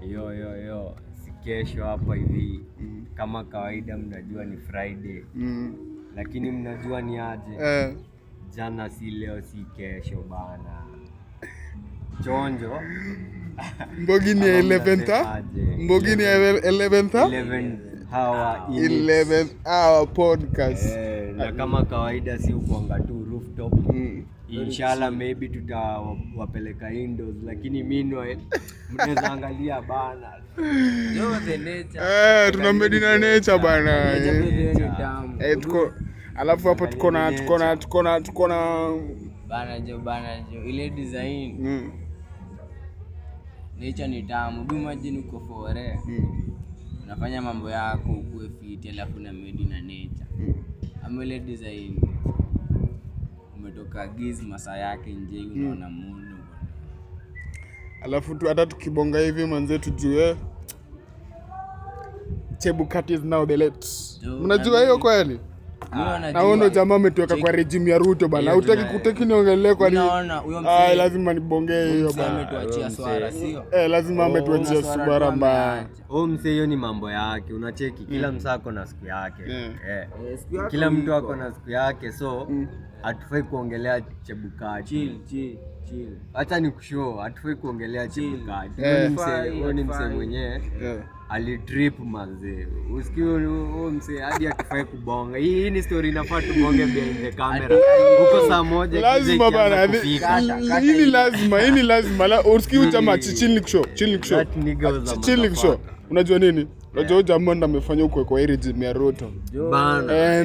Yo, si kesho hapa hivi. Kama kawaida mnajua ni Friday. Lakini mnajua ni aje? Jana si leo si kesho bana. Chonjo. Mbogi ni 11th. Mbogi ni 11th hour podcast. Na kama kawaida si ukuanga tu rooftop. Inshallah maybe tutawapeleka indoors, lakini meanwhile mnaweza angalia bana. Tuna Medina nature bana. Tuko alafu hapo tuko na bana jo ile design. Nature ni tamu. Imagine uko fore. Unafanya mambo yako ukue fit alafu na Medina nature. Amele design. Umetoka giz masaa yake nje unaona muno. Alafu tu hata tukibonga hivi manzetu juu Chebukati is now the late. Mnajua hiyo kweli? Naona jamaa ametuweka kwa regime ya Ruto bana. Hutaki niongelee kwa nini? Lazima nibongee hiyo bana. Ametuachia swara sio? Lazima ametuachia swara mbaya. Mse hiyo ni mambo yake. Unacheki kila msako na siku yake. Kila mtu ako na siku yake, so hatufai kuongelea Chebukati. Chill. Acha nikushow, hatufai kuongelea Chebukati. Huyo ni mse mwenyewe. Alitrip manze. Usikie mse hadi akifai kubonga. Hii ni story inafaa tubonge behind the camera. Huko saa moja lazima bana. Hii lazima. Usikie jamaa chill nikushow. Unajua nini? Unajua jamaa ndo amefanya huko kwa regime ya Ruto. Bana.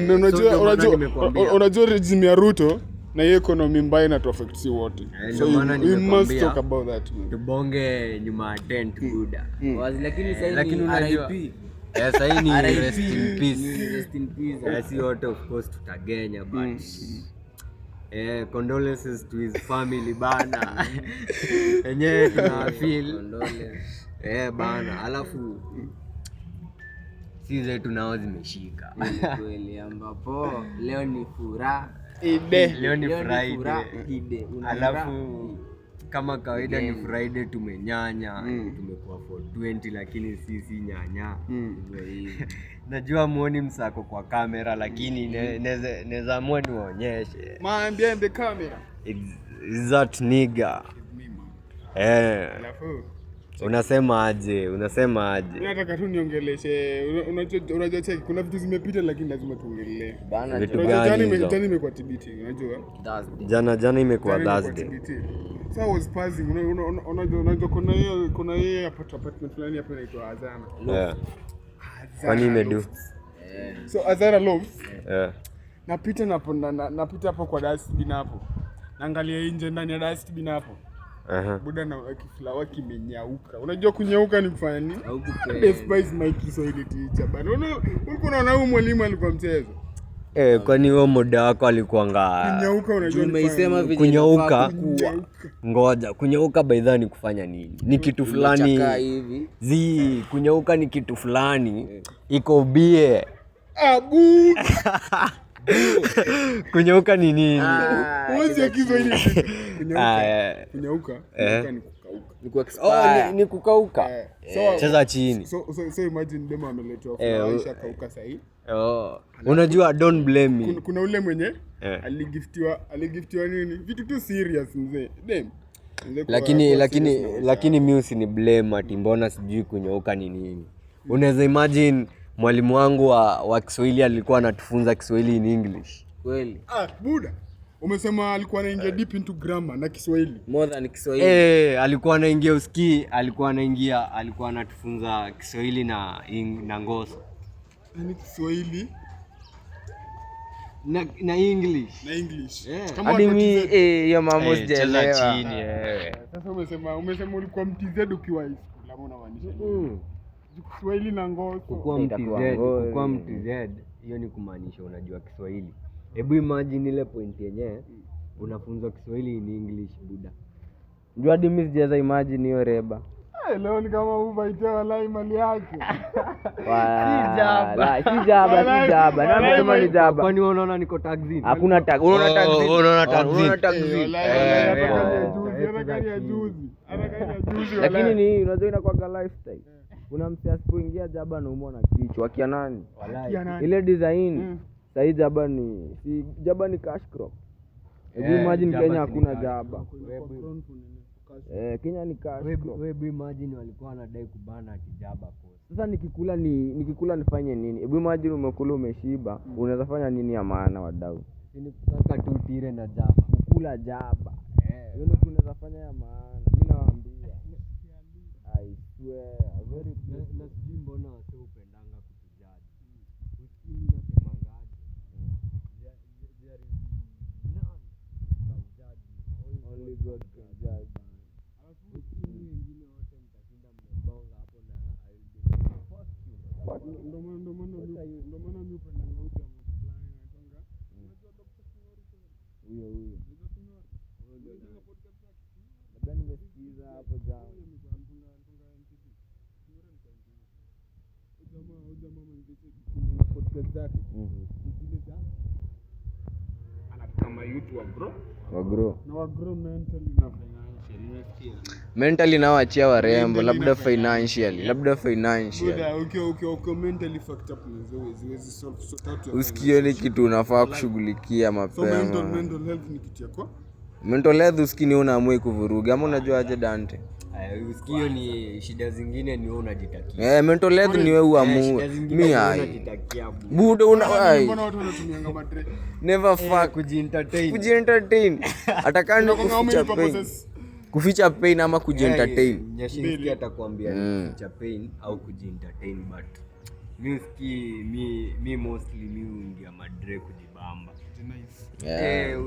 Unajua regime ya Ruto na hiyo economy mbaya na affect si wote. So we must talk about that. Tubonge nyuma ya tent buda. Lakini sasa ni RIP. Sasa ni rest in peace. Si wote of course tutagenya but condolences to his family bana. Enyewe tuna feel condolence. Bana, alafu sisi tunao zimeshika. Kweli ambapo leo ni furaha. Leo ni Friday. Alafu kama kawaida ni Friday tumenyanya, tumekuwa 420 lakini sisi nyanya. Najua muoni msako kwa kamera lakini naweza amua niwaonyeshe. Man behind the camera. Is that nigga? Alafu Unasema aje? Mimi nataka tu niongeleshe. Unajua cheki kuna vitu zimepita lakini lazima tuongelee. Bana vitu gani? Jana imekuwa TBT, unajua? Jana imekuwa Thursday. So I was passing, unajua kuna hiyo apartment fulani hapa inaitwa Azana. Kwani imedu? So Azana Loves. Napita hapo kwa dustbin hapo. Naangalia nje ndani ya dustbin hapo. Buda na kiflawa kimenyauka. Unajua kunyauka ni kufanya nini? Despise my Kiswahili teacher bana. Ulikuwa unaona huyu mwalimu alikuwa mchezo. Kwani wewe muda wako alikuanga kunyauka? Unajua umeisema vile kunyauka. Ngoja, kunyauka by the ni kufanya nini? Ni kitu fulani hivi. Kunyauka ni kitu fulani. Iko bie. Abu. Kunyauka ni nini? Uwezi Kiswahili. Kunyauka ni kukauka. Ni kukauka. Cheza chini. So imagine demo ameletwa Aisha kauka sahi. Unajua don't blame me. Kuna ule mwenye aligiftiwa nini? Vitu tu serious mzee. Dem. Lakini mimi usini blame ati mbona sijui kunyauka ni nini. Unaweza imagine mwalimu wangu wa Kiswahili alikuwa anatufunza Kiswahili in English. Kweli? Buda. Umesema alikuwa anaingia deep into grammar na Kiswahili. More than Kiswahili. Alikuwa anatufunza Kiswahili na ngoso. Ni Kiswahili na English. Kama hadi mimi hiyo mambo sijaelewa. Sasa umesema ulikuwa mtz ukiwa high school, ama unamaanisha Kiswahili na ngoso? Kwa mtz hiyo ni kumaanisha unajua Kiswahili. Hebu imagine ile point yenyewe unafunzwa Kiswahili in English buda. Ndio hadi mimi sijaweza imagine hiyo reba. Leo ni kama uvaita walai mali yake. Si jaba. Na msema ni jaba. Kwani unaona niko taxi? Hakuna taxi. Unaona taxi. Anakania juzi. Lakini ni unajua inakuwa lifestyle. Kuna msi asipoingia jaba na umeona kichwa akia nani? Ile design. Sasa jaba ni cash crop. Hebu imagine Kenya hakuna jaba. Kenya ni cash crop. Hebu imagine walikuwa wanadai kubana kijaba kwa. Sasa nikikula nifanye nini? Hebu imagine umekula umeshiba, unaweza fanya nini ya maana wadau? Ni kutaka tu tire na jaba. Kula jaba. Hiyo ndio tunaweza fanya ya maana. Mimi nawaambia. I swear, very good. Na sijui mbona watu upendanga kutujaji. Usikini nasemangaje. There is none but judge. Only God can judge. Usikini wengine wote mtashinda mmebonga hapo na I will be like fuck you. Ndio maana mimi upendanga uja mfulani anatonga. Unajua Dr. Kinori kweli? Huyo. Podcast zake. Labda nimesikiza hapo jana. Podcast zake. Anakama youth wa grow mentally na financially. Mentally nao achia warembo, labda financially. Ukiwa mentally fucked up huwezi sort out. Usikie ni kitu unafaa kushughulikia mapema. So mental health ni kitu yako. Mental health usikini unaamua kuvuruga. Ama unajua aje Dante? Usikio ni shida zingine ni wewe unajitakia. Mental health ni wewe uamue. Mimi unajitakia. Buda Mbona watu wanatumianga madre? Never fuck kujientertain. Atakani kuficha pain ama kujientertain. Nyashinski atakwambia kuficha pain au kujientertain but mimi mostly uingia madre kujibamba.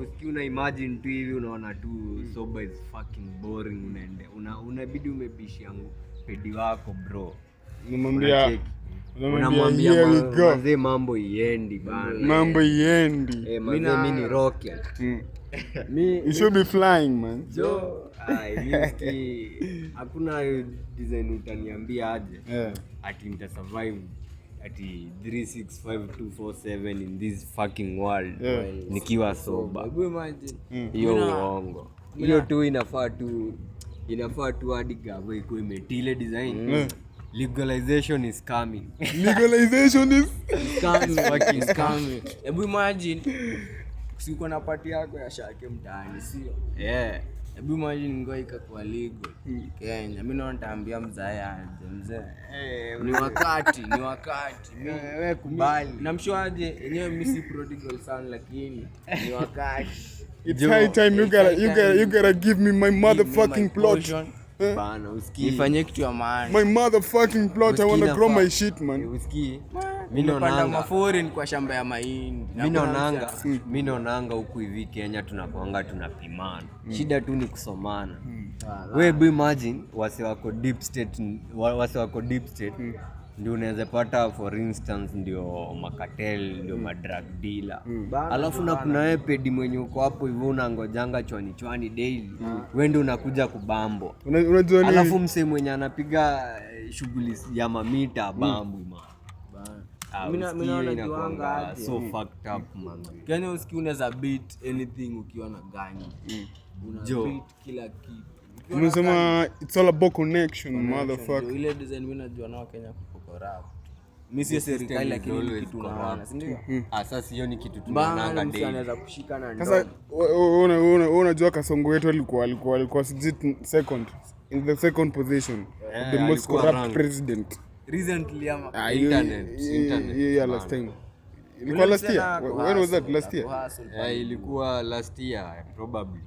Uski una imagine tu hivi unaona tu sober is fucking boring unabidi umebishia pedi wako bro. Unamwambia mazee mambo iendi bana. Mimi ni rocket. You should be flying man. Hakuna design utaniambia aje. Ati nita survive ati 365247 in this fucking world nikiwa sober. Hiyo uongo. Hiyo tu inafaa tu hadi gava iko imetile design. Legalization is coming. Hebu imagine siko na party yako ya shake mtaani sio? Hebu imagine ngoi ikakuwa legal Kenya. Mimi naona nitaambia mzae aje mzee. Ni wakati. Wewe kubali. Namshoaje yenyewe mimi si prodigal son lakini ni wakati. It's high time you gotta give me my motherfucking plot. Bana usikii. Nifanye kitu ya maana. My motherfucking plot. I want to grow my shit man. Usikii. Mimi naonanga maforeign kwa shamba ya mahindi. Mimi naonanga huku hivi Kenya tunakuanga tunapimana. Shida tu ni kusomana. Wewe imagine wase wako deep state ndio unaweza pata for instance ndio makatel ndio madrug dealer. Alafu na kuna wewe pedi mwenye uko hapo hivyo unangojanga chwani daily. Wewe ndio unakuja kubambo. Unajua nini? Alafu msee mwenye anapiga shughuli ya mamita bambu Mimi najuanga so fucked up man. Kenya usikii unaweza beat anything ukiwa na gani. Una beat kila kitu. Unasema it's all about connection motherfucker. Ile design mimi najua nao Kenya kuko rap. Mimi si serikali lakini kitu naona, si ndio? Sasa hiyo ni kitu tunaonanga ndio. Anaweza kushika na sasa unajua Kasongo wetu alikuwa second in the second position of the most corrupt president recently ama internet last time. Ilikuwa last year. When was that? Last year? Ilikuwa last year probably.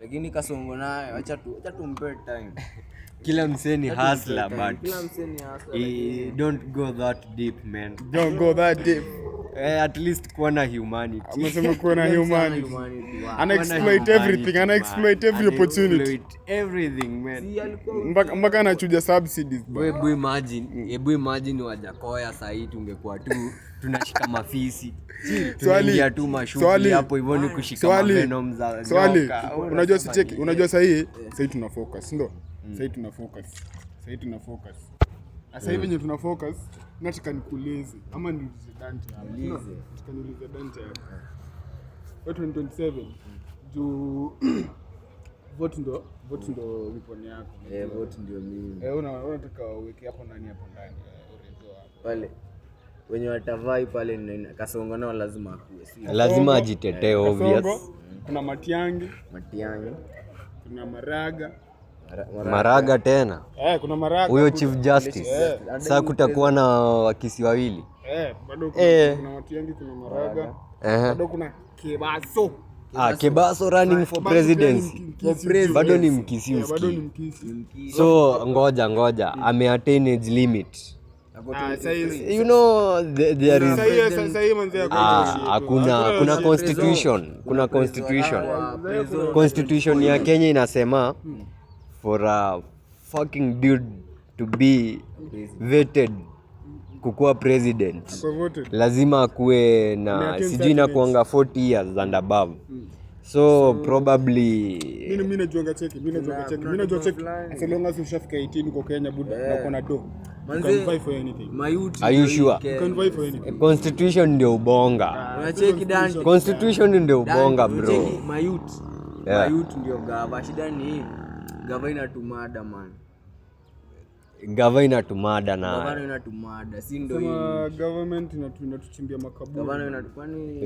Lakini Kasongo naye acha tumpe time. Kila msee ni hustler but don't go that deep man. Don't go that deep. At least kuwa na humanity. Amesema kuwa na humanity. Exploit everything, exploit every opportunity. Everything man. Mpaka anachuja subsidies. Hebu imagine Wajakoya saa hii tungekuwa tu tunashika mafisi. Tunaingia tu mashughuli hapo hivyo ni kushika venom za nyoka. Unajua saa hii tuna focus, ndio? Sasa tuna focus. Sasa hivi tuna focus, nataka nikuulize ama niulize Dante hapo. Nataka niulize Dante hapo. 2027 vote ndo weapon yako. Vote ndio mimi. Unataka uweke hapo ndani Orezo hapo. Pale wenye watavai pale ni Kasongo nao lazima akuwe. Lazima ajitetee obvious. Kuna Matiang'i. Kuna Maraga tena. Kuna Maraga. Huyo Chief Justice. Sasa kutakuwa na wakisi wawili. Bado kuna Matiang'i, kuna Maraga. Bado kuna Kebaso. Kebaso running for presidency. Bado ni mkisi. So ngoja ameattain age limit. You know there is kuna constitution ya Kenya inasema for a fucking dude to be vetted kukuwa president lazima akuwe na sijui na kuanga 40 years and above. So probably mimi najuanga cheki. Mimi najua cheki. As long as ushafika 18 uko Kenya buda na uko na do. You can fight for anything. Are you sure? You can fight for anything. Constitution ndio ubonga. Unacheki Dante. Constitution ndio ubonga bro. Mayut ndio gava. Shida ni gava inatumada man. Gava inatumada na Gava inatumada. Si ndio hii. Government inatuchimbia makaburi.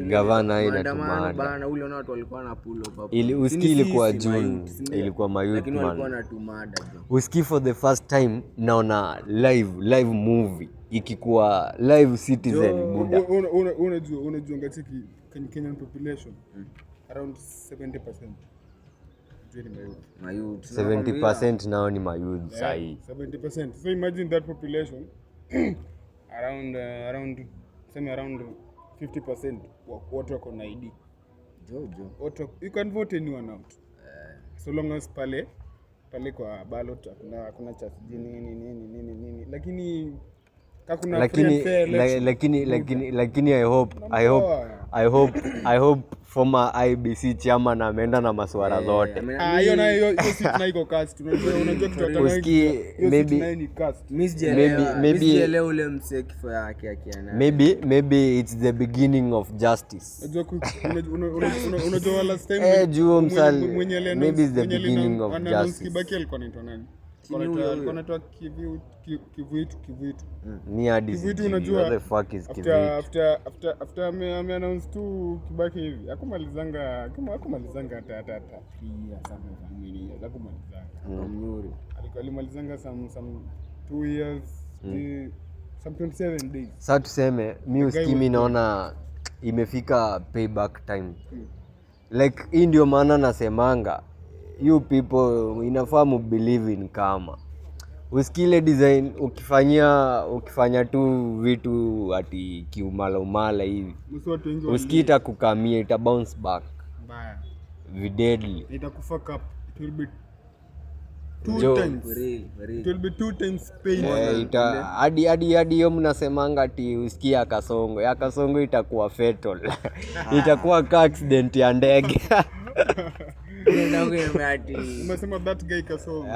Gavana inatumada. Bana ule watu walikuwa na pull up hapo. Ili uski ilikuwa June, ilikuwa mayut lakini walikuwa man. natumada. Uski for the first time naona live movie ikikuwa live Citizen buda. Unajua ngatiki Kenyan population around 70%. 70% nao ni mayouth sahi. 70%. So imagine that population around 50% watu wako na ID. You can vote anyone out. So long as pale kwa ballot kuna cha nini lakini lakini I hope former IBC chairman ameenda na maswara zote. Hiyo si iko cast. Unajua kitu uski maybe ule mse kifo yake akiana. Maybe it's the beginning of justice. Unajua last time maybe it's the beginning of justice. Kibaki alikuwa anaitwa nani? Alikuwa anaitwa Kivuitu. Ni hadi Kivuitu unajua the fuck is Kivuitu. After ameannounce tu Kibaki hivi. Hakumalizanga hata pia sana mimi hakumalizanga. Mnyuri. Alimalizanga some 2 years, some 27 days. Sasa tuseme mimi naona imefika payback time. Like hii ndio maana nasemanga you people inafaa believe in karma. Usikile design ukifanya tu vitu ati kiumala hivi. Usikita kukamia ita bounce back. Mbaya. Deadly. Itakufuck up. It will be 2 times. It will be 2 times pain. Hadi hiyo mnasemanga ati usikia Kasongo. Ya Kasongo itakuwa fatal. Itakuwa car accident ya ndege. Umesema that guy Kasongo.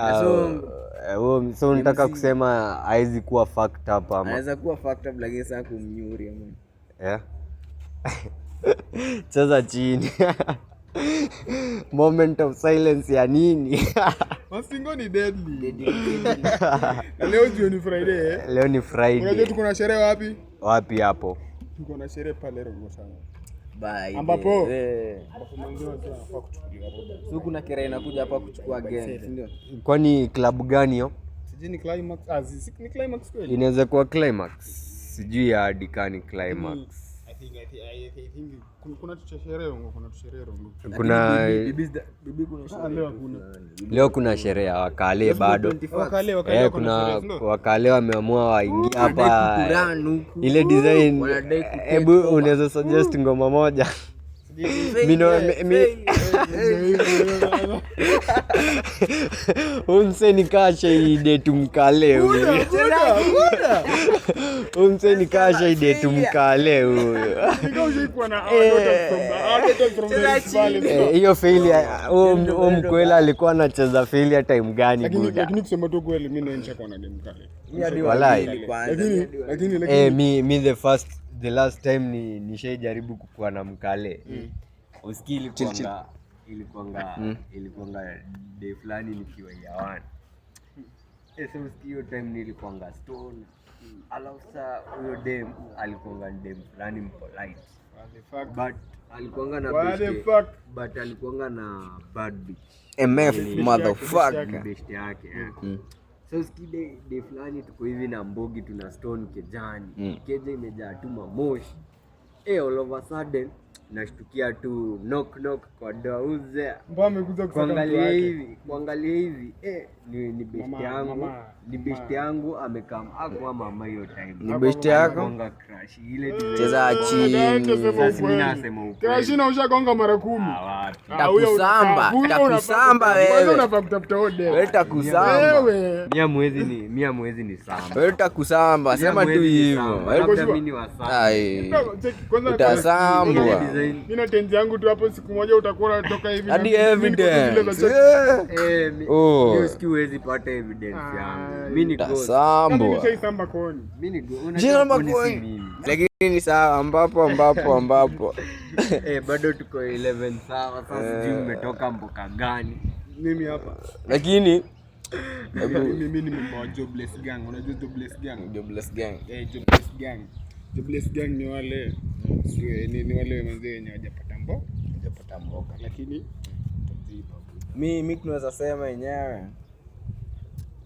So nataka kusema haizi kuwa fucked up ama. Anaweza kuwa fucked up lakini sasa kumnyuri ama. Cheza chini. Moment of silence ya nini? Masingo ni deadly. Leo ni Friday. Leo ni Friday. Unajua tuko na sherehe wapi? Wapi hapo? Tuko na sherehe pale Rongo sana. Bye. Ambapo mwanzo anafaa kuchukuliwa hapo. Sio kuna kera inakuja hapa kuchukua game, si ndio? Kwani klabu gani hiyo? Sijui ni Climax. Ni Climax kweli. Inaweza kuwa Climax. Sijui hadi kani Climax. I think kuna sherehe Rongo, kuna bibi kuna sherehe. Leo kuna sherehe ya Wakale bado. Kuna Wakale wameamua waingie hapa ile design. Hebu unaweza suggest ngoma moja? Umseni kasha ide tumkale huyo. Umseni kasha ide tumkale huyo. Hiyo failure mkwela alikuwa anacheza failure time gani buda? Lakini kusema tu kweli mimi naonyesha kwa na game kale. Walai. Lakini me the last time nishaijaribu kukuwa na mkale. Usikili kwanga ilikuanga day fulani nikiwa ya 1. So hiyo time nilikuanga stone. Alafu sasa huyo dem alikuanga dem fulani mpolite. But alikuanga na bad bitch. MF motherfucker. Best yake. So skide day fulani tuko hivi na mbogi tuna stone kejani. Keja imejaa tu mamoshi. All of a sudden nashtukia tu knock kwa dauze. Mbona amekuja kuangalia hivi ni best yangu. Ni best yangu amekam akwa mama hiyo time. Ni best yako? Gonga crash ile cheza chini. Sasa mimi nasema ukweli. Crash na ushagonga mara 10. Takusamba wewe. Wewe unafaa kutafuta order. Wewe takusamba. Wewe. Mia mwezi ni samba. Wewe takusamba, sema tu hivyo. Labda mimi ni wasamba. Ai. Utasambwa. Mimi na tenzi yangu tu hapo, siku moja utakuwa unatoka hivi hadi evidence. Mimi siwezi pata evidence yangu. Mimi ni ghost. Mimi nishaisamba koni. Mimi ni koni. Lakini ni sawa ambapo bado tuko 11 sawa. Sasa sijui umetoka mboka gani. Mimi hapa. Lakini mimi ni mmoja Jobless Gang. Unajua Jobless Gang? Jobless Gang. Jobless Gang. Jobless Gang ni wale ni wale wazee wenye hajapata mboka, lakini mimi tunaweza sema yenyewe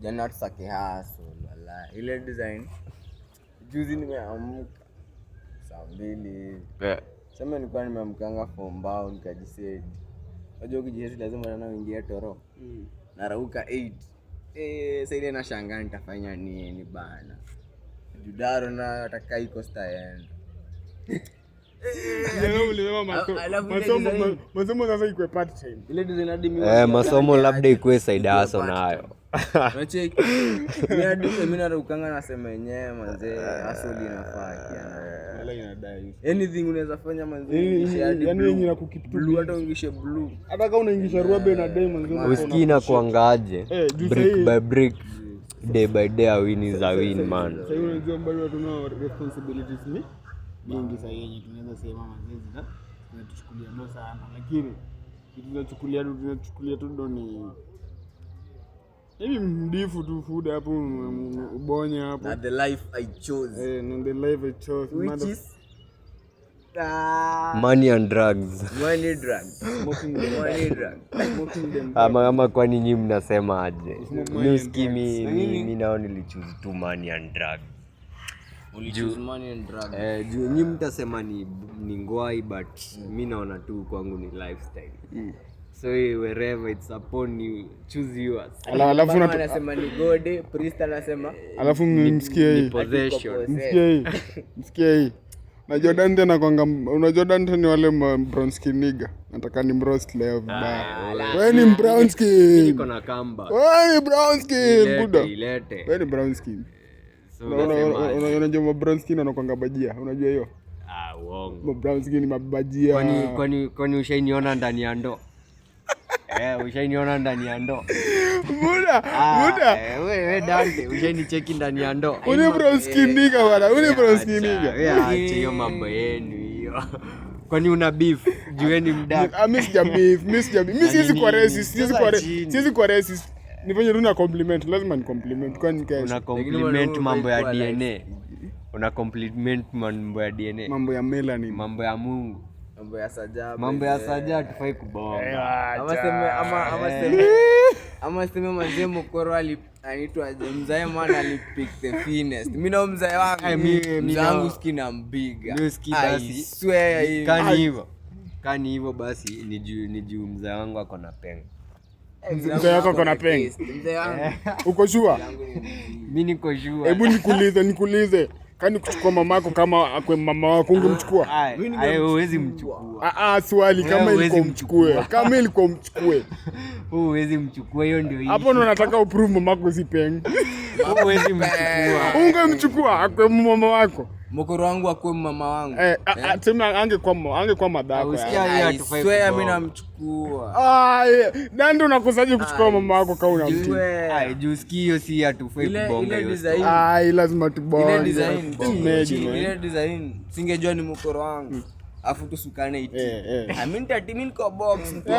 jana tusake haso wala ile design juzi nimeamka saa 2. Sema nilikuwa nimeamkanga fombao nikajisedi. Unajua ukijisedi lazima na uingie toro. Narauka 8. Sasa ile nashangaa nitafanya nini bana. Judaro na ataka iko staenda. Masomo sasa iko part time. Ile design hadi mimi masomo labda ikuwe side hustle nayo. Unacheki. Mimi narukanga nasema yenyewe manze hustle inafaa kiana. Wala inadai. Anything unaweza fanya manze. Yaani yenyewe na kukeep blue hata ungishe blue. Hata kama unaingisha ruabe na dai manze. Usikii na kuangaje. Brick by brick. Day by day a win is a win man. Sasa unajua bado tuna responsibilities mingi sasa yenyewe tunaweza sema manzezi na tunatuchukulia ndo sana, lakini tunachukulia tu ndo ni hivi mdifu tu food hapo ubonya hapo. That's the life I chose. And the life I chose which is money and drugs. Money drugs. Smoking them. Ama kwani nyinyi mnasema aje? Mimi nao nilichoose tu money and drugs. Ulichoose money and drugs. Juu nyinyi mtasema ni ngwai but mimi naona tu kwangu ni lifestyle. So wherever it's upon you, choose yours. Alafu anasema ni God, priest anasema. Alafu msikie hii. Possession. Msikie hii. Na Jordan tena kwanga, unajua Jordan ni wale brown skin nigga. Nataka ni roast leo vibaya. Wewe ni brown skin. Niko na kamba. Wewe ni brown skin, buda. Ilete. Wewe ni brown skin. So unajua brown skin anakuanga bajia, unajua hiyo? Uongo. Brown skin ni mabajia. Kwani ushainiona ndani ya ndoo? Ushainiona ndani ya ndoo. Buda. Wewe Dante, ushainicheki ndani ya ndoo. Ule brown skin nigga bwana, ule brown skin nigga. Acha hiyo mambo yenu hiyo. Kwani una beef? Jueni mdaka. Mimi sija beef. Mimi siwezi kwa racist, siwezi kwa racist. Nifanye tu na compliment, lazima ni compliment kwani kesho. Una compliment mambo ya DNA. Una compliment mambo ya DNA. Mambo ya melanin, mambo ya Mungu. Mambo ya saja tufai kubonga. Ama sema mzee mkoro anaitwa mzae mwana alipick the finest. Mimi na mzae wangu. Mimi zangu skina mbiga. Mimi ski basi. Swear hivi. Kani hivyo basi ni juu mzae wangu ako na pengo. Mzae wako ako na pengo. Mzae wangu. Uko sure? Mimi niko sure. Hebu nikuulize. Kani kuchukua mamako kama akwe mama wako ungemchukua? Huwezi mchukua. Swali kama ilikuwa mchukue. Kama ilikuwa mchukue. Huwezi mchukua, hiyo ndio hiyo. Hapo ndo nataka uprove mamako si pengo. Huwezi mchukua. Ungemchukua akwe mama wako. Mkoro wangu akwe mama wangu. Sema angekuwa madhako. Usikia hiyo atufai. Swear mimi namchukua. Ndio unakosaje kuchukua mama wako kama unamtii? Juu sikio si atufai kubonga hiyo. Lazima tubonge. Ile design singejua ni mkoro wangu. afu tusukane iti. Mimi niko box mtu.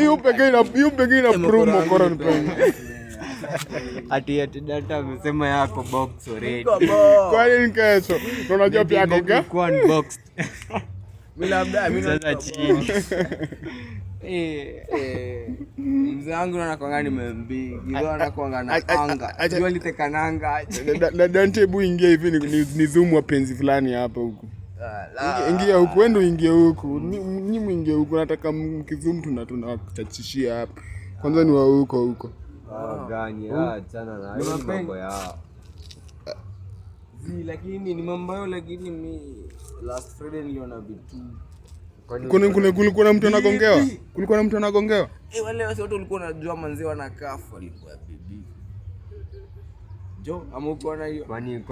You pekee ina promo quarantine. Ati data amesema yako box already. Kwani nikaso? Unajua pia yako kwa unboxed. Mimi sasa chini. Mzee wangu anakuanga nimembigi. Yeye anakuanga na anga. Yeye alitekananga. Na Dante hebu ingia hivi ni zoom wapenzi fulani hapa huko. Ingia huko, wendo ingia huko. Ni mwingie huko, nataka mkizoom tunachachishia hapa. Kwanza ni wa huko. Gani achana na hiyo mambo yao. Lakini ni mambo yao, lakini mimi last Friday niliona vitu. Kulikuwa na mtu anagongewa? Kulikuwa na mtu anagongewa? Wale watu walikuwa wanajua manzi wanakafu walikuwa bibi. Jo, amuko na hiyo. Kwani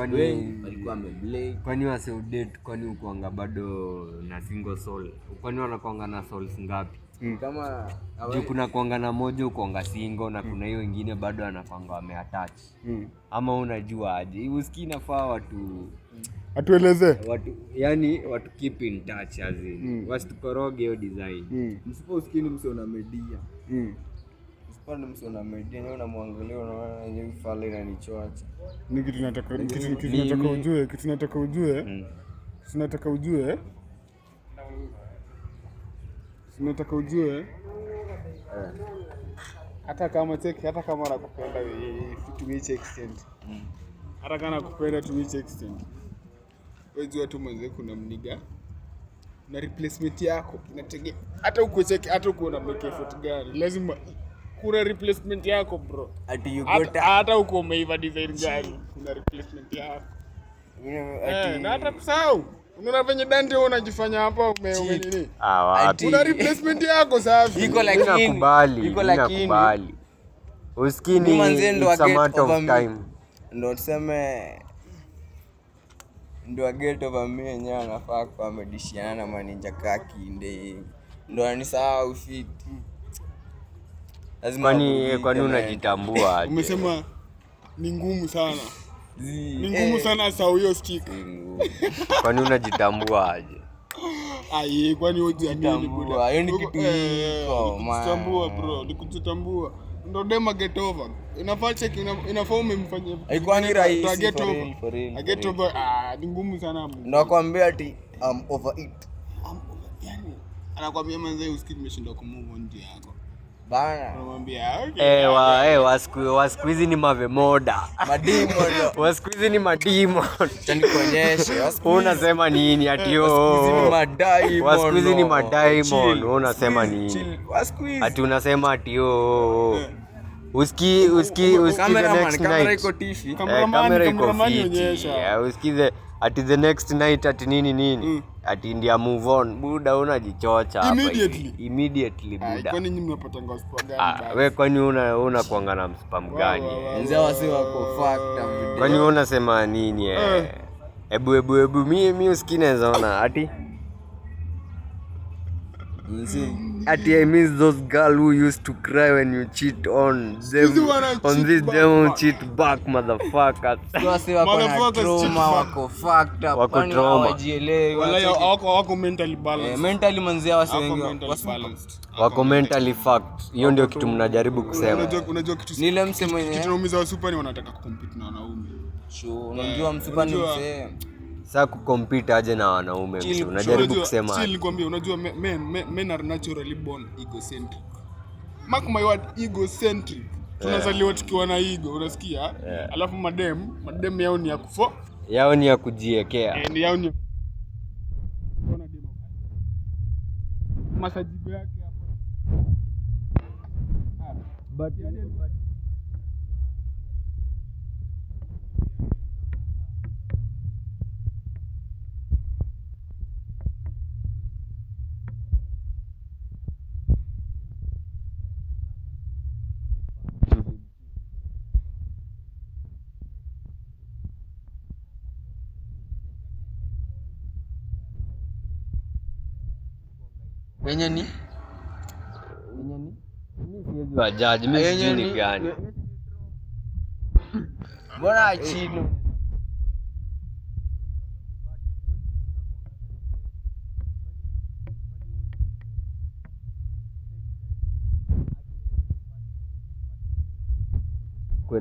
walikuwa ameblake. Kwani wase udate kwani ukoanga bado na single soul? Kwani wanakuanga na souls ngapi? Kama juu kuna kuanga na moja ukoanga single na kuna hiyo wengine bado anakuanga wameattach. Ama unajua aje? Usikii nafaa watu atueleze. Yani watu keep in touch as in. Wasitukoroge hiyo design. Msipo usikini msiona media. Usipande msiona media, wewe unamwangalia unaona yenyewe fala inanichoacha. Ni kitu nataka ujue, Sinataka ujue. Hata kama anakupenda to which extent. Hata kama anakupenda to which extent. Wewe jua tu mwanzo kuna mniga na replacement yako inategemea hata uko check hata uko na make effort gani lazima kuna replacement yako bro. Hata uko umeiva design gani kuna replacement yako. Na hata kusahau unaona venye Dante unajifanya hapa umenini. Wapi? Kuna replacement yako safi. Iko lakini. Usikini it's a matter of time. Ndio tuseme ndio get over me yenyewe anafaa kwa amedishiana na maninja kaki ndio anisahau fit. Lazima kwani unajitambua aje? Umesema ni ngumu sana. Ni ngumu sana sawa hiyo stick. Kwani unajitambua aje? Kwani hujiamini bro? Hiyo ni kitu iko kujitambua bro, ni kujitambua. Ndio dema get over. Inafaa check inafaa umemfanyia. Haikuangi rahisi. Get over. Ni ngumu sana. Ndio akwambia ati I'm over it. Yani anakuambia manze usikii umeshindwa kumove on yako. Bana. Anamwambia okay. Wasikuizi ni mavemoda. Madimo. Wasikuizi ni madimo. Acha nikuonyeshe. Unasema nini ati wasikuizi ni madaimon. Unasema nini? Ati unasema ati Uski kamera iko tifi. Kamera iko fiti. Usikize ati the next night ati nini. Ati ndia move on. Buda unajichocha hapa. Immediately buda. Kwani nyinyi mnapata gospel gani? Wewe kwani una kuanga na spam gani? Wazee wasi wako factor. Kwani unasema nini Ebu mimi usikineza ona ati Ati I miss those girl who used to cry when you cheat on them. On this them cheat back motherfuckers. Wasi wako na trauma, wako fucked up. Wako trauma. Wako mentally balanced. Mentally manzia wasi wengi wako mentally fucked. Hiyo ndio kitu mnajaribu kusema. Unajua kitu nile msemo yenyewe. Kitu naumiza wasupa ni wanataka kucompete na wanaume. Unajua msupa ni msemo. Sasa kucompete aje na wanaume mtu unajaribu kusema aje? Nilikwambia unajua men are naturally born egocentric. Mark my word, egocentric. Tunazaliwa tukiwa na ego, unasikia? Alafu madem yao ni ya kufo. Yao ni ya kujiekea. Yao ni ona demo. Masajibu yake hapo. But Wenye ni? Mimi siwezi wajaji, mimi sijui ni gani. Bora chino.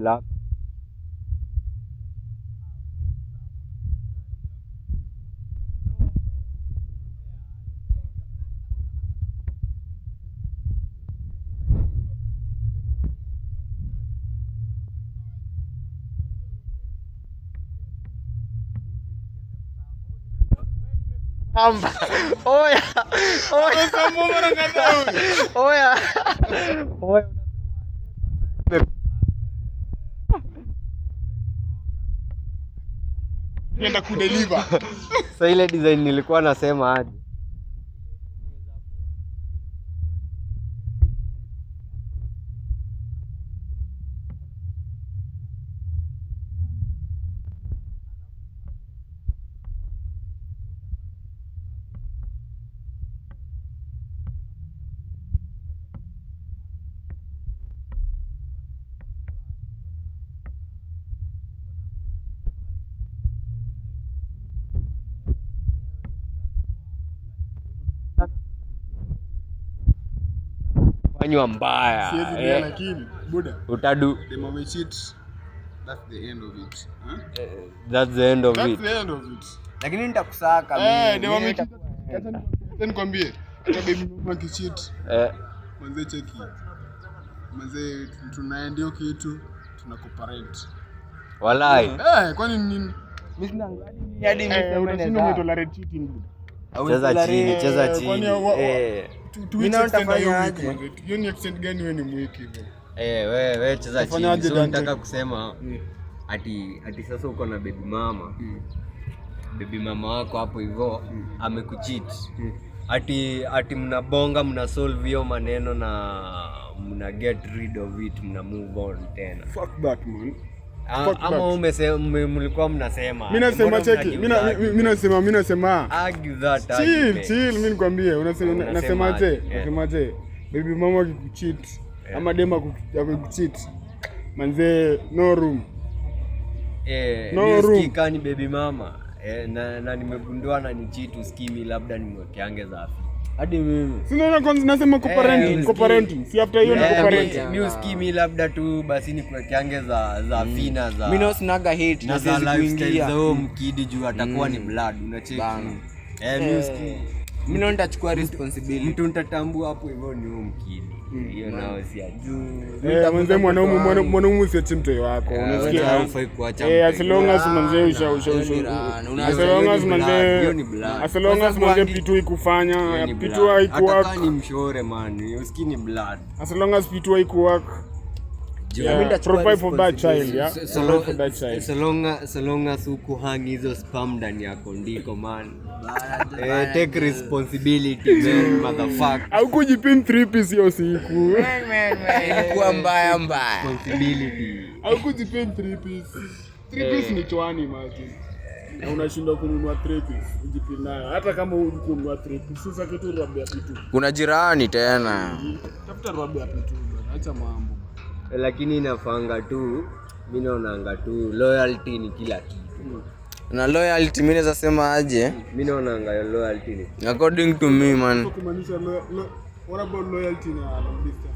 lako. Oya. Nienda kudeliver. Sasa ile design nilikuwa nasema aje. Fanywa mbaya. Siwezi bila lakini buda. Utadu. Dem amecheat. That's the end of it. That's the end of That's it. the end of it. Lakini nitakusaka Dem amecheat. Acha nikwambie. Hata baby mama kicheat. Manze cheki. Manze tunaendio kitu tuna cooperate. Walai. Kwani nini? Mimi sina ngadi hadi mimi Unashinda umetolerate cheating buda. Cheza chini. Mimi nitafanya aje? Hiyo ni accent gani wewe ni mwiki hivyo? Wewe cheza chini. Unafanyaje Sio Dante? nataka kusema ati sasa uko na baby mama. Baby mama wako hapo hivyo amekucheat. Ati mnabonga, mna solve hiyo maneno na mna get rid of it, mna move on tena. Fuck that man. Ama mlikuwa mnasema. Mimi nasema cheki. Mimi nasema. Argue that. Chill, mimi nikwambie. Unasemaje? Unasemaje? Baby mama akikucheat ama dema akikucheat. Manze no room. No room. Nisikikani baby mama. Na nimegundua na ni cheat uskimi labda nimwekeange zafi. Hadi mimi. Sina kwanza nasema co-parenting. Si after hiyo ni co-parenting. Mimi uskimi labda tu basi nikuwekeange za fina za. mimi sinaga hate na za lifestyle zao mkidi juu atakuwa ni blood unacheki. Mimi uskimi. Mimi nitachukua responsibility. Mtu nitatambua hapo hivyo ni huyo mkidi. Hiyo nao si ajuu. Mwanzo mwanaume usiache mtoto wako. Unasikia? Haufai kuacha. As long as manze as long as manze pitu ikufanya, pitu haikuwork. Hata kani mshore man, usikini blood. As long as pitu haikuwork. Provide for that child, yeah. Provide for that child. So long as ukuhangi hizo spam ndani yako ndiko man. Take responsibility man, motherfucker. Au kujipin 3 piece hiyo siku. Ilikuwa mbaya. Responsibility. Au kujipin 3 piece. 3 piece ni chwani imagine. Na unashindwa kununua 3 piece, ujipin nayo. Hata kama ununua 3 piece, sasa kitu rwabia pitu. Kuna jirani tena. Tafuta rwabia pitu bwana, acha mambo. Lakini inafanga tu, mimi naonanga tu loyalty ni kila kitu. Na loyalty mimi naweza sema aje? Mimi naonanga loyalty ni. According to me man. Kumaanisha what about loyalty na long distance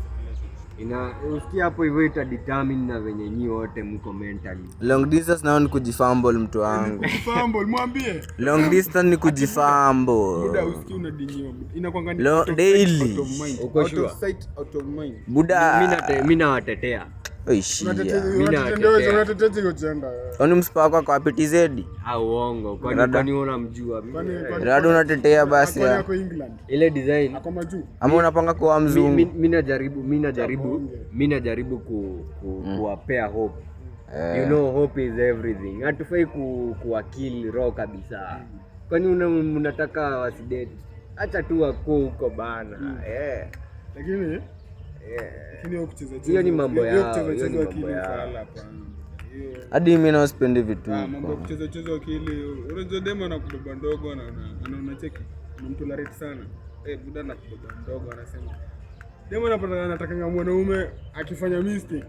relationship? Usikia hapo hivyo ita determine na venye nyi wote mko mentally. Long distance nao ni kujifumble mtu wangu. Fumble mwambie. Long distance ni kujifumble. Buda usikie unadinyiwa. Inakuanga ni daily. Uko sure? Out of sight, out of mind. Buda. Mimi nawatetea. Unatetea hiyo chanda. Kwani msipa wako kwa PTZ? Uongo. Kwani unamjua mimi? Rado unatetea basi ya. Kwa England. Ile design. Ako majuu. Ama unapanga kuwa mzungu? Mimi najaribu kuwapea hope. You know hope is everything. Hatufai kuwakili roho kabisa. Kwani unataka wasidate? Acha tu wako huko bana. Lakini hiyo kucheza hiyo ni mambo yao. Hadi mimi na spend vitu huko. Mambo kucheza akili. Unajua demo na kubeba ndogo na unacheki. Unamtolerate sana. Buda na kubeba ndogo anasema. Demo anataka mwanaume akifanya mistake.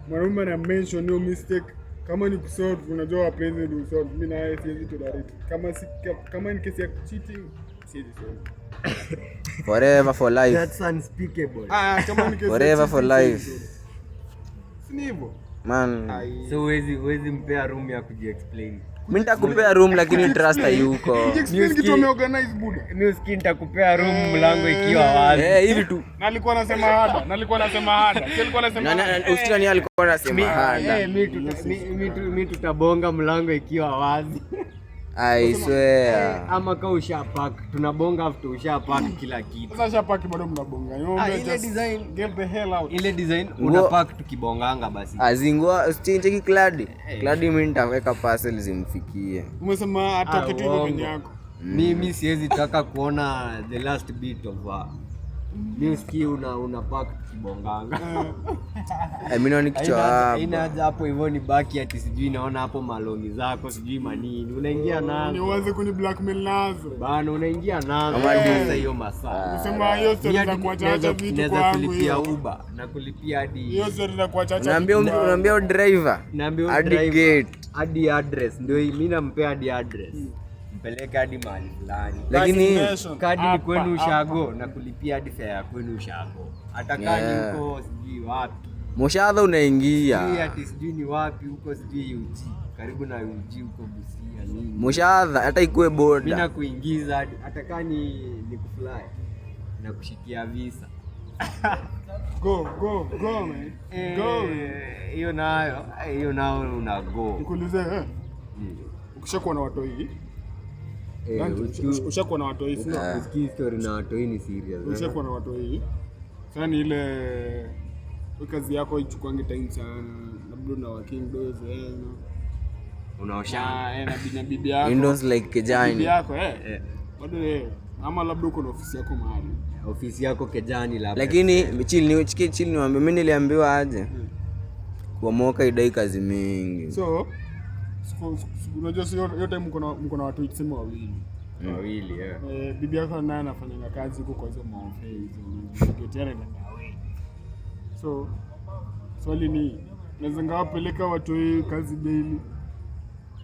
Mwanaume na mention no mistake. Kama ni kusolve, unajua wapenzi ni kusolve. Mimi na yeye siwezi tolerate. Kama ni kesi ya cheating, siwezi solve. Forever for life. That's unspeakable. Kama ni kesi Forever for life. Si hivyo. Man. So huwezi mpea room ya kujiexplain. Mimi nitakupea room lakini trust hayuko. Explain kitu ameorganize buda. Mimi usikii nitakupea room mlango ikiwa wazi. Hivi tu. Na alikuwa anasema hada. Si alikuwa anasema Usikia ni alikuwa anasema hada. Mimi tutabonga mlango ikiwa wazi. I swear. Ama kama ushapack tunabonga after ushapack kila kitu. Sasa shapaki bado mnabonga. Ile design get the hell out. Ile design unapack tukibonganga basi. Azingua usicheki Cladi. Cladi mimi nitaweka parcel zimfikie. Umesema atoke tu hivyo kwenye yako. Mimi siwezi taka kuona the last bit of mimi usikii unapack tukibonganga. Mimi naona kichwa hapa. Ina hapo hivyo ni baki ati sijui naona hapo malongi zako sijui manini. Unaingia nazo. Ni uanze kuni blackmail nazo. Bana unaingia nazo sasa hiyo masaa. Unasema hiyo story za kuacha vitu kwangu kulipia Uber na kulipia hadi. Hiyo story za kuacha Unaambia driver. Hadi address ndio mimi nampea hadi address. Mpeleke hadi mahali fulani. Lakini kadi ni kwenu ushago na kulipia hadi fare ya kwenu ushago. Hata kadi huko sijui wapi. Moshadha unaingia. Ati sijui ni wapi huko sijui UG. Karibu na UG huko Busia nini. Moshadha hata ikue boda. Mimi nakuingiza hata kama ni kufly na kushikia visa. Go man. Go. Hiyo nayo una go. Nikuulize ukishakuwa na watoi ushakuwa na watoi sio? Usikii story na watoi ni serious. Ushakuwa na watoi. Sasa ni ile kazi yako ichukuange time sana. Labda na working days unaoshana na bibi yako. Windows like Kejani. Bibi yako bado ama labda uko na ofisi yako mahali. Ofisi yako Kejani labda. Lakini chill niwaambie mimi niliambiwa aje. Kuomoka idai kazi mingi. So unajua sio hiyo time mko na watu tuseme wawili. Bibi yako naye anafanya kazi huko kwa hizo maofisi hizo. Getiana na wewe. So swali ni naweza ngawapeleka watu hii kazi daily.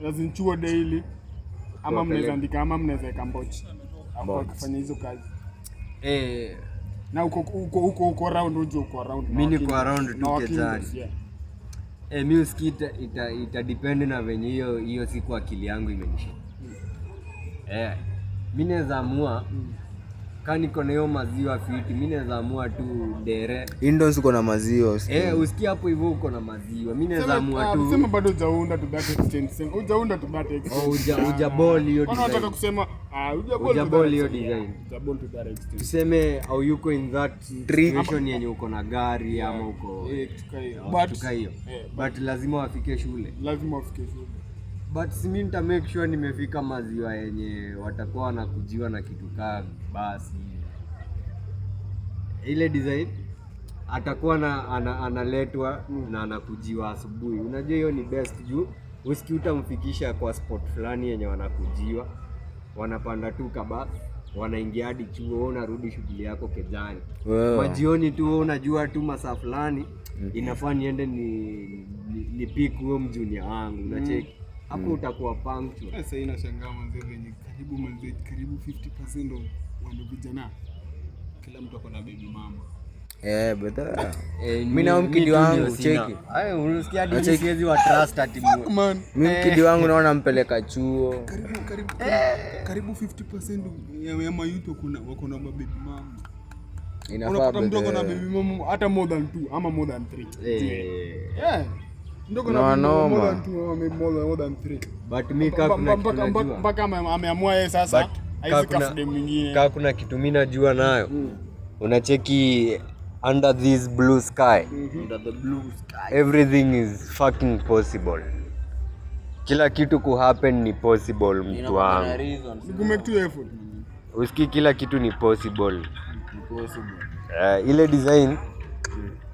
Lazima chuo daily. Ama mnaweza andika ama mnaweza weka mbochi. Hapo kufanya hizo kazi. Na uko around uko around. Mimi niko around tu Kejani. Mimi usikii ita depend na venye hiyo siku akili yangu imenishika. Mimi naweza amua kama niko na hiyo maziwa fiti, mimi naweza amua tu dere. Indos uko na maziwa. Usikii hapo hivyo uko na maziwa. Mimi naweza amua tu. Sema bado hujaunda to that extent. Hujaunda to that extent. Hujaball hiyo design. Unataka kusema hujaball hiyo design. Hujaball to that extent. Tuseme au yuko in that situation yenye uko na gari ama uko tuka hiyo. But lazima wafike shule. But si mimi nita make sure nimefika maziwa yenye watakuwa wanakujiwa na kitu kaa basi. Ile design atakuwa analetwa na anakujiwa asubuhi. Unajua hiyo ni best juu usikii utamfikisha kwa spot fulani yenye wanakujiwa. Wanapanda tu kabasi, wanaingia hadi chuo, unarudi shughuli yako Kejani. Majioni tu unajua tu masaa fulani inafaa niende ni pick huo mjunior wangu. Unacheki hapo utakuwa punctual. Sasa inashangaa manze venye karibu 50% wa vijana kila mtu ako na baby mama. Beta. Mimi na mkidi wangu cheki. Unasikia hadi siwezi wa trust ati man. Mimi mkidi wangu naona mpeleka chuo. Karibu 50% ya mayuto wako na baby mama. Inafaa mtu ako na baby mama hata more than 2 ama more than 3. Ndogo na more than 2 ama more than 3. But mimi mpaka ameamua yeye sasa haizikafude mwingine. Kama kuna kitu mimi najua nayo. Unacheki under this blue sky. Under the blue sky. Everything is fucking possible. Kila kitu ku happen ni possible mtu wangu. Siku make tu effort. Usikii kila kitu ni possible. Ile design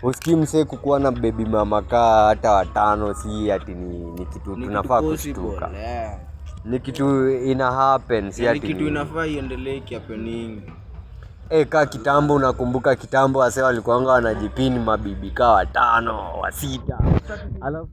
usikii msee kukuwa na baby mama kaa hata watano si ati ni kitu tunafaa kushtuka. Ni kitu ina happen si ati kitu inafaa iendelee happening. Kaa kitambo unakumbuka kitambo wase walikuanga wanajipini mabibi kaa 5 6. Alafu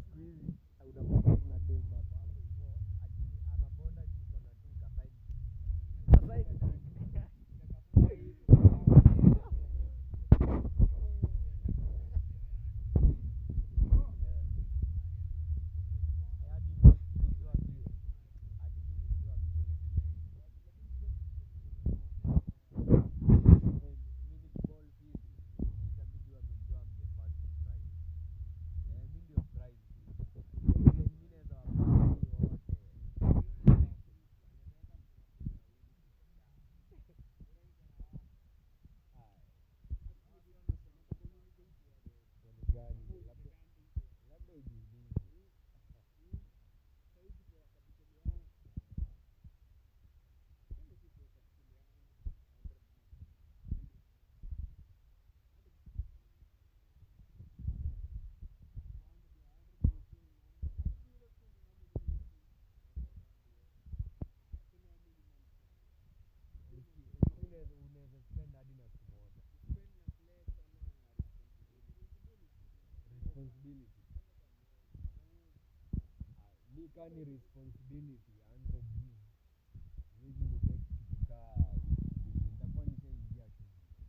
Ni responsibility 100 hivi ni take kukaa nitakuwa nishaingia shughuli.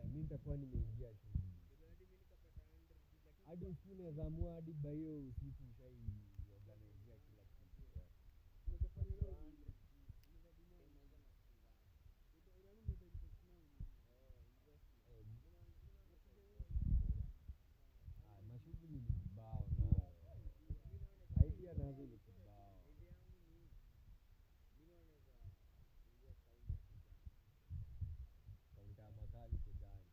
Mimi nitakuwa nimeingia shughuli hadi usiku naweza amua hadi by hiyo usiku ushaiorganizea kila kitu. Mashughuli ni kibao na idea nazo ni kibao. Kaunta makali kujani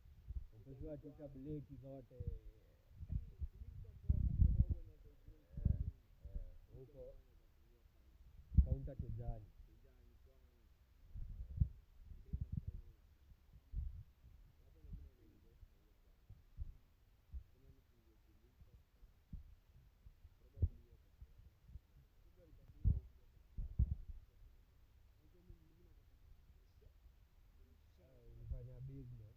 upeshwa tika bleki zote huko kaunta kejani. Ulifanya business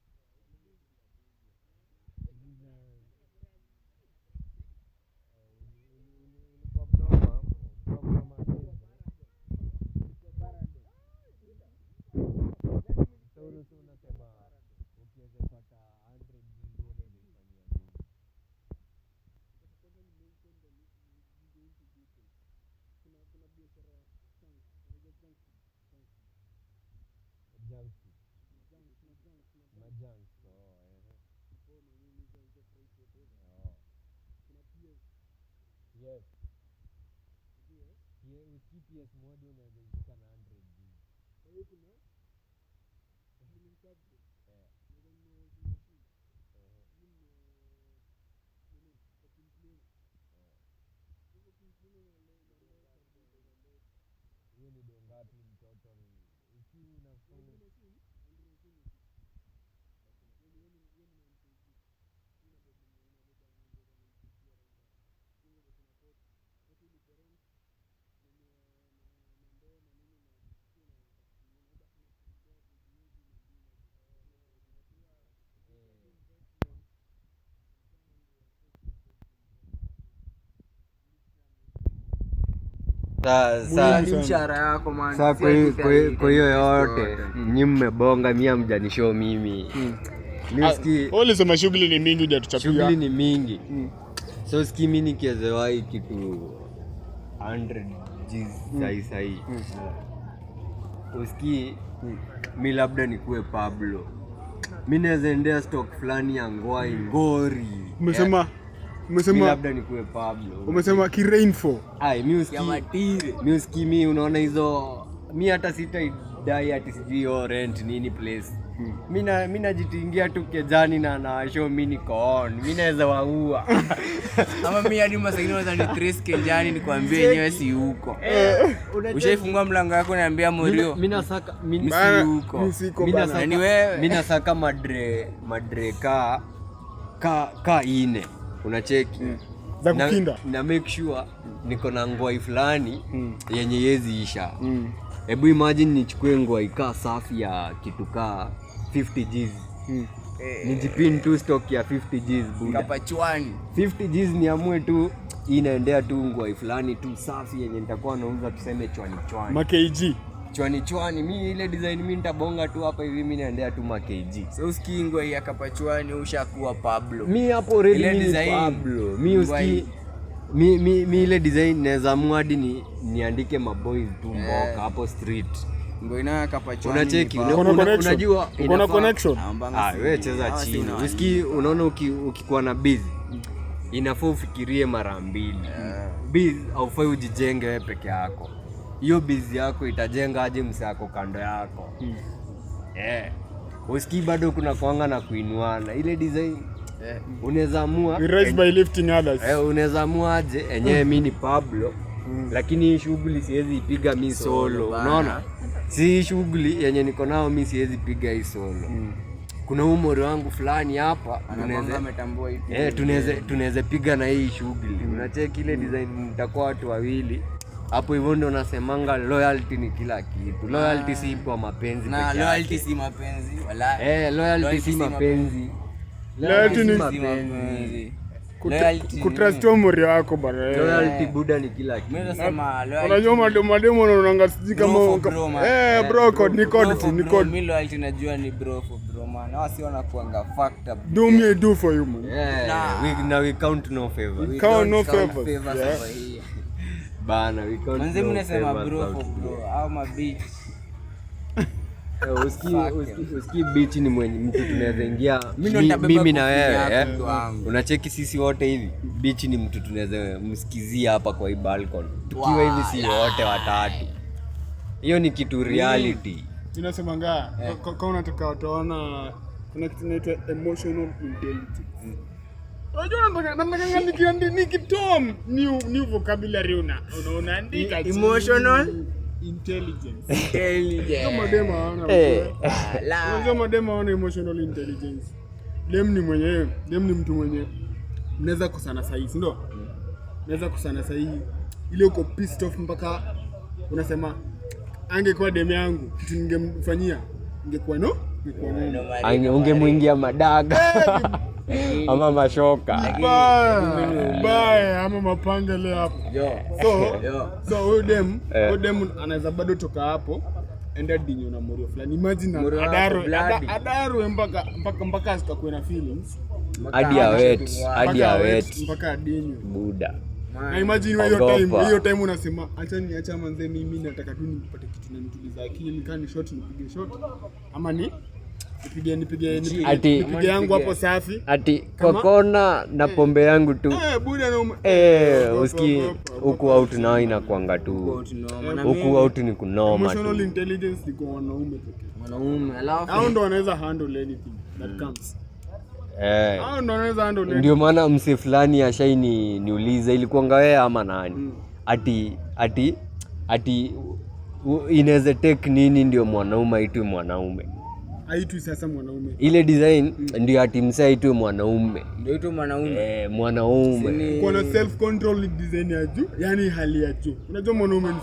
ulikuwa mnoma so unasema ukiweza pata 100 milioni unaifanyia nini? Yes. GPS moja unaweza ishika na 100 G. Kwa hiyo kuna hiyo ni dongapi mtoto ukiwa unafanya mshahara yako man. Sasa kwa hiyo yote nyinyi mmebonga, mimi hamjanishow mimi. Ulisema shughuli ni mingi hujatuchapia. Shughuli ni mingi. So ski mimi nikiwezewai kitu 100 G sai. Uski mimi labda nikuwe Pablo. Mimi naweza endea stock fulani ya Ngori. Umesema labda nikuwe Pablo. Umesema Kirainfo. Mimi uski mimi unaona hizo mimi hata sitaidai ati sijui rent nini place. Mimi najitingia tu kejani na show mimi niko on. Mimi naweza waua. Ama mimi hadi masaini naweza ni trace kejani nikwambie yenyewe si huko. Ushaifungua mlango wako niambia Morio. Mimi nasaka mimi si huko. Mimi nasaka madre ka ine. Unacheki za kukinda na make sure niko na ngoi fulani yenye yezi isha. Hebu imagine nichukue ngoi kaa safi ya kitu kaa 50 G's. Nijipin tu stock ya 50 G's buda. Kapachwani 50 G's niamue tu inaendea tu ngoi fulani tu safi yenye nitakuwa nauza tuseme chwani. MKG. Chwani mimi ile design mimi nitabonga tu hapa hivi mimi naendea tu MKG. So uski ngoi ya kapachwani ushakuwa Pablo. Mimi hapo already ni Pablo. Mimi uski mimi ile design naweza muadi niandike maboys tu mboka hapo street. Ngoi na kapachwani. Unacheki unajua uko na connection. Wewe cheza chini. Uski unaona ukikuwa na biz inafaa ufikirie mara mbili. Biz haufai ujijenge wewe peke yako. Hiyo biz yako itajenga aje msako kando yako. Uski bado kuna kuanga na kuinuana. Ile design unaweza amua we rise by lifting others. Unaweza amua aje enyewe mimi ni Pablo. Lakini hii shughuli siwezi ipiga mimi solo. Unaona? Si shughuli yenye niko nao mimi siwezi piga hii solo. Kuna umori wangu fulani hapa tunaweza piga na hii shughuli. Unacheki ile design mtakuwa watu wawili. Hapo hivyo ndio nasemanga loyalty ni kila kitu. Loyalty si kwa mapenzi pekee. Na loyalty si mapenzi wala. Loyalty si mapenzi. Loyalty ni kutrust umri wako bana. Loyalty buda ni kila kitu. Mimi nasema loyalty. Unajua mademo unaonanga siji kama bro code ni code. Mimi loyalty najua ni bro for bro man. Hawa si wanakuanga fucked up. Do me do for you man. Yeah. We count no favor. We count no favor. Bana we count. Manze mimi nasema bro for bro au mabitch. Uski beach ni mwenye mtu tunaweza ingia mimi na wewe unacheki sisi wote hivi beach ni mtu tunaweza msikizia hapa kwa hii balcony tukiwa hivi si wote watatu. Hiyo ni kitu reality. Ninasemanga kama unataka utaona kuna kitu inaitwa emotional intelligence. Unajua nataka nikitoa new vocabulary unaandika emotional intelligence. Kama demo haona. Unajua mademo haona emotional intelligence. Dem ni mtu mwenye mnaweza kusana sahihi, si ndio? Mnaweza kusana sahihi. Ile uko pissed off mpaka unasema angekuwa dem yangu kitu ningemfanyia ingekuwa ungemuingia madaga ama mashoka bye ama mapanga leo hapo. So huyo dem anaweza bado toka hapo enda dinyo na morio fulani. Imagine adaru mpaka asikakuwe na feelings hadi awet mpaka dinyo buda. Na imagine hiyo time unasema acha manze mimi nataka tu nipate kitu na nituliza akili kani shot nipige shot ama nipige yangu hapo safi ati kwa kona na pombe yangu tu buda uski huku out nao inakuanga tu huku out ni kunoma tu. Emotional intelligence ni kwa wanaume pekee. Alafu hao ndo wanaweza handle anything that comes. Hao ndo wanaweza handle anything. Ndio maana mse fulani ashaini niuliza ilikuanga wewe ama nani ati inaweza take nini ndio mwanaume aitwe mwanaume. Aitu sasa mwanaume. Ile design ndio ati msa aitwe mwanaume. Ndio aitwe mwanaume. Mwanaume. Kuna self control design ya juu, yani hali ya juu. Unajua mwanaume ni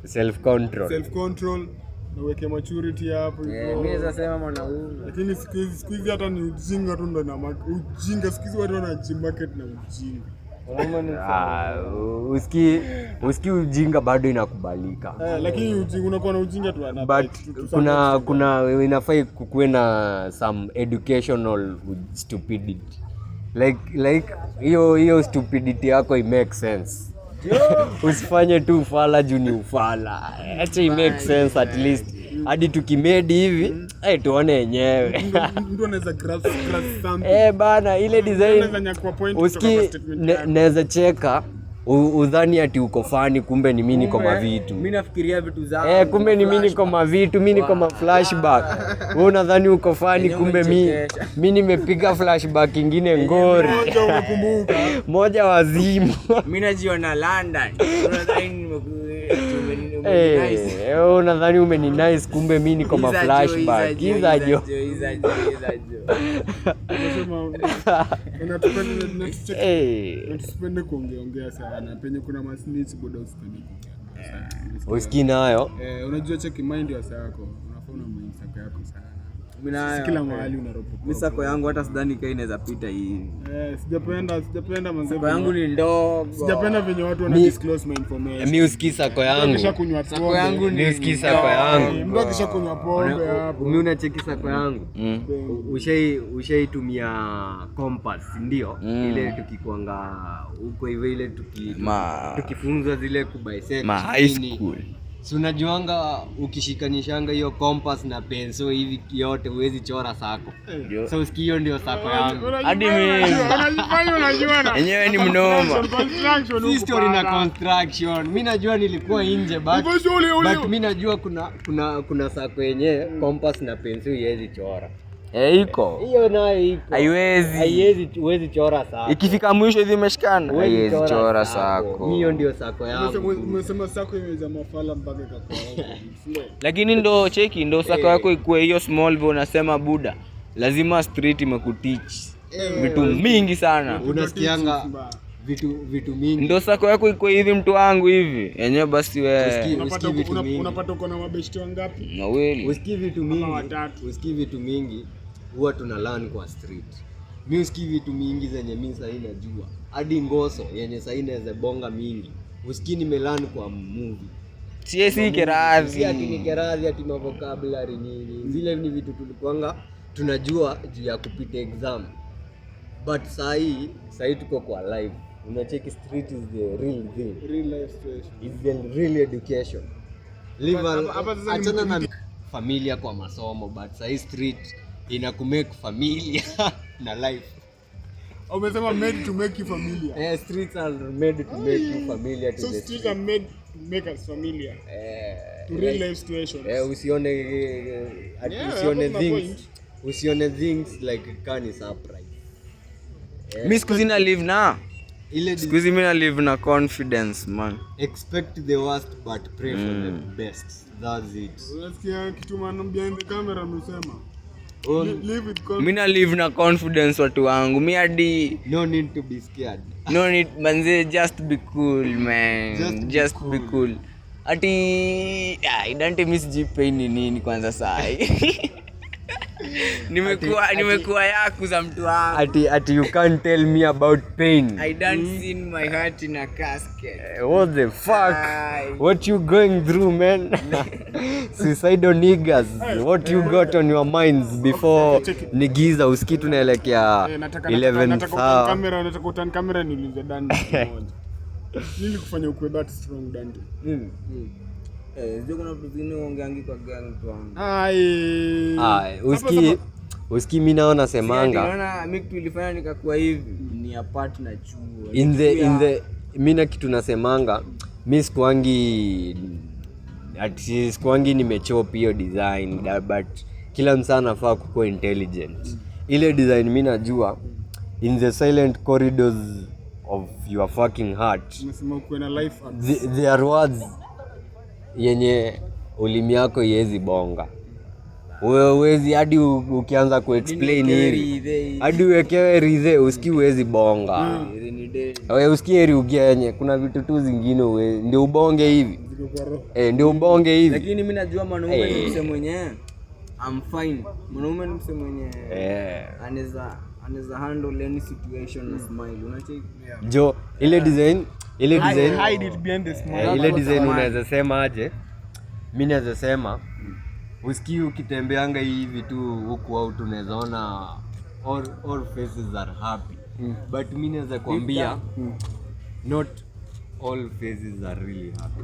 self control. Na weke maturity hapo hivyo. Mimi naweza sema mwanaume. Lakini siku hizi hata ni ujinga tu ndo na ujinga siku hizi watu wanajimarket na ujinga. Uski ujinga bado inakubalika. Lakini ujinga unakuwa na ujinga tu but kuna inafai kukuwe na some educational stupidity. Like hiyo stupidity yako i make sense. Usifanye tu ufala juu ni ufala. Acha i make sense at least. Hadi tukimedi hivi tuone yenyewe. Mtu anaweza grasp something. Bana ile design uski naweza cheka udhani ati uko fani kumbe ni mimi niko mavitu. Mimi nafikiria vitu zangu. Kumbe ni mimi niko mavitu, mimi niko ma flashback. Wewe unadhani uko fani kumbe mimi nimepiga flashback nyingine ngori. Moja unakumbuka. Moja wazimu. Mimi najiona London. Unadhani umeni nice kumbe mimi niko ma flashback. Hizo Unatupenda kuongea sana. Penye kuna masnitch boda usipende kuongea sana. Usikii nayo? Unajua cheki mind ya sako. Unafaa una mind sako yako sana. Mimi kila mahali unaropoka. Mimi sako yangu hata sidhani kai inaweza pita hivi. Sijapenda manze. Sako yangu ni ndogo. Sijapenda venye watu wana disclose my information. Mimi usikii sako yangu. Sako yangu ni usikii sako yangu. Mtu akishakunywa pombe hapo. Mimi unacheki sako yangu. Ushaitumia compass ndio? Ile tukikuanga huko hivyo ile tukifunzwa zile kubisect. High school. Si unajuanga ukishikanishanga hiyo compass na pencil hivi yote huwezi chora sako. So usikii hiyo ndio sako yangu. Hadi mimi. Unajua. Yenyewe ni mnoma. Si story na construction. Mimi najua nilikuwa nje but mimi najua kuna sako yenyewe compass na pencil huwezi chora. Iko. Hiyo nayo iko. Huwezi chora sako. Ikifika mwisho hivi imeshikana. Haiwezi chora sako. Hiyo ndio sako yangu. Umesema sako imejaa mafala mpaka ikakuwa. Lakini ndo cheki ndo sako yako ikuwe hiyo small vile unasema buda. Lazima street imekuteach vitu mingi sana. Unasikianga vitu mingi. Ndio sako yako ikuwe hivi mtu wangu hivi. Yenyewe basi wewe. Unapata uko na mabeshte wangapi? Mawili. Usikii vitu mingi. Huwa tuna learn kwa street. Mimi usikii vitu mingi zenye mimi sasa najua. Hadi ngoso yenye sasa inaweza bonga mingi. Usikii nimelan kwa movie. Si keradhi. Si ati ni keradhi ati vocabulary nini. Zile ni vitu tulikuanga tunajua juu ya kupita exam. But sahi tuko kwa live. Unacheki street is the real thing. Real life situation. It's the real education. Achana na familia kwa masomo, but sahi street inakumake familia na life. Umesema made to make you familiar. Streets are made to make you familiar to so the streets are made to make us familiar. To real life situations. Usione things like kani surprise. Mimi siku hizi na live na siku hizi mimi na live na confidence man. Expect the worst but pray for the best. That's it. Unasikia kitu man behind the camera amesema. Live with confidence. Mimi na live na confidence watu wangu. Mimi hadi no need to be scared. No need manze, just be cool man. Just be cool. Ati idante miss jipe nini kwanza saa hii. Nimekuwa yaku za mtu wangu. Ati you can't tell me about pain. I don't see my heart in a casket. What the fuck? What you going through, man? Suicidal niggas. What you got on your minds before nigiza usikii tunaelekea 11 saa. Nataka utan camera niulize Dante moja. Nini kufanya ukwe that strong Dante? Sio kuna vitu vingine ungeangi kwa gang tu wangu. Usikii mimi naona semanga. Naona mimi kitu ilifanya nikakuwa hivi ni a partner chuo. In the mimi na kitu nasemanga, mimi sikuangi nimechop hiyo design, but kila msana anafaa kuwa intelligent. Ile design mimi najua in the silent corridors of your fucking heart. Unasema uko na life there are words yenye ulimi yako iwezi bonga. Wewe uwezi hadi ukianza kuexplain hivi. Hadi uwekewe ridhe usikii uwezi bonga. Wewe usikii heri ugenye. Kuna vitu tu zingine uwezi. Ndio ubonge hivi. Ndio ubonge hivi. Lakini mimi najua mwanaume ni mse mwenyewe. I'm fine. Mwanaume ni mse mwenyewe. Anaweza handle any situation na smile. Unacheki? Jo, ile design hide it behind the smile. Ile design unaweza sema aje? Mimi naweza sema usikii ukitembeanga hivi tu huku au tunaweza ona all faces are happy. But mimi naweza kuambia not all faces are really happy.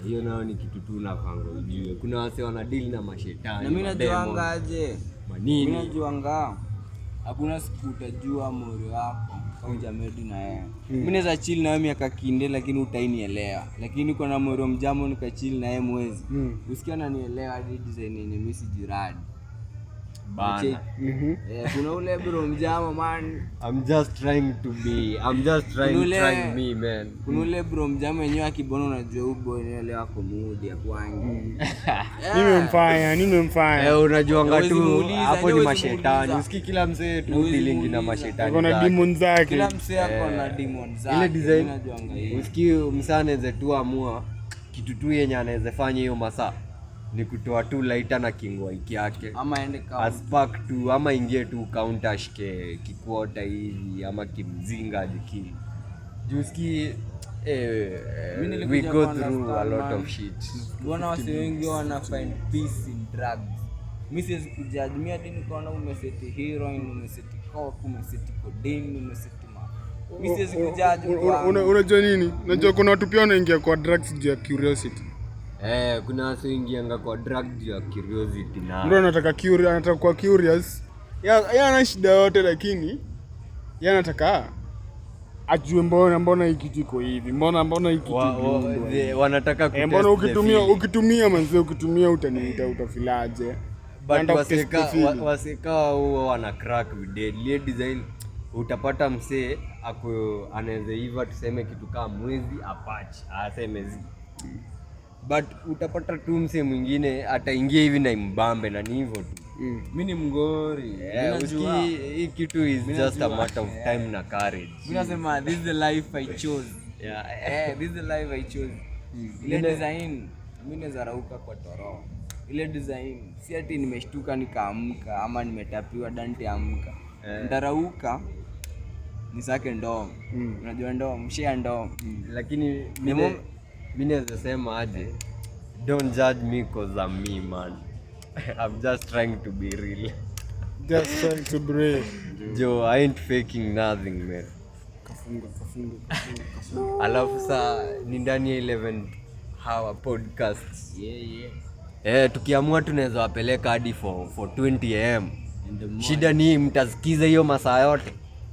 Hiyo nao ni kitu tu nafango ujue. Kuna wase wana deal na mashetani. Na mimi najuanga aje? Manini? Mimi najuanga hakuna siku utajua moyo wako au jamedi na yeye. Mimi naweza chill na wewe miaka kinde lakini utainielewa. Lakini kwa na moyo mjamo nikachill na yeye mwezi. Usikia ananielewa hadi design yenye mimi sijiradi. Bana. Kuna ule bro mjamo man. I'm just trying me man. Kuna ule bro mjamo yenyewe akibona unajua ubo ile yako mood ya kwangi. Nimemfanya. Unajuanga tu hapo ni mashetani. Usikii kila mzee tu dealing na mashetani. Kuna demon zake. Kila mzee ako na demon zake. Ile design usikii msana anaweza tu amua kitu tu yenye anaweza fanya hiyo masaa ni kutoa tu lighter na kingwaiki yake ama ende kama aspark tu ama ingie tu counter shike kikwota hivi ama kimzinga jiki juski we go through a lot of shit. Bwana wase wengi wana find peace in drugs. Mimi siwezi kujudge. Mimi hadi nikaona umeseti heroin, umeseti coke, umeseti codeine, umeseti mimi siwezi kujudge. Unajua nini? Unajua kuna watu pia wanaingia kwa drugs juu ya curiosity. Kuna watu ingianga kwa drug juu ya curiosity na ndio anataka kuwa curious. Yeye ana shida yote lakini yeye anataka ajue mbona hiki kitu iko hivi. Mbona hiki kitu wanataka kutest. Mbona ukitumia manzi ukitumia utafilaje? But waseka huo wana crack with deadly design. Utapata msee anaweza hiva tuseme kitu kama mwezi apache aseme but utapata tu mse mwingine ataingia hivi na imbambe na ni hivyo tu. Mimi ni mngori. Unajua hii kitu is just a matter of time na courage. Mimi nasema this is the life I chose. This is the life I chose. Ile design mimi nazarauka kwa toro. Ile design si ati nimeshtuka nikaamka ama nimetapiwa Dante amka. ndarauka nisake ndom. Unajua ndom, share ndom. Lakini mimi naweza sema aje, don't judge me cause I'm me, man. I'm just trying to be real. Just trying to brave. Joe, I ain't faking nothing, man. Kafunga. Alafu saa ni ndani ya 11 hour podcast. Tukiamua tunaweza wapeleka hadi for 20 am. Shida ni mtasikiza hiyo masaa yote.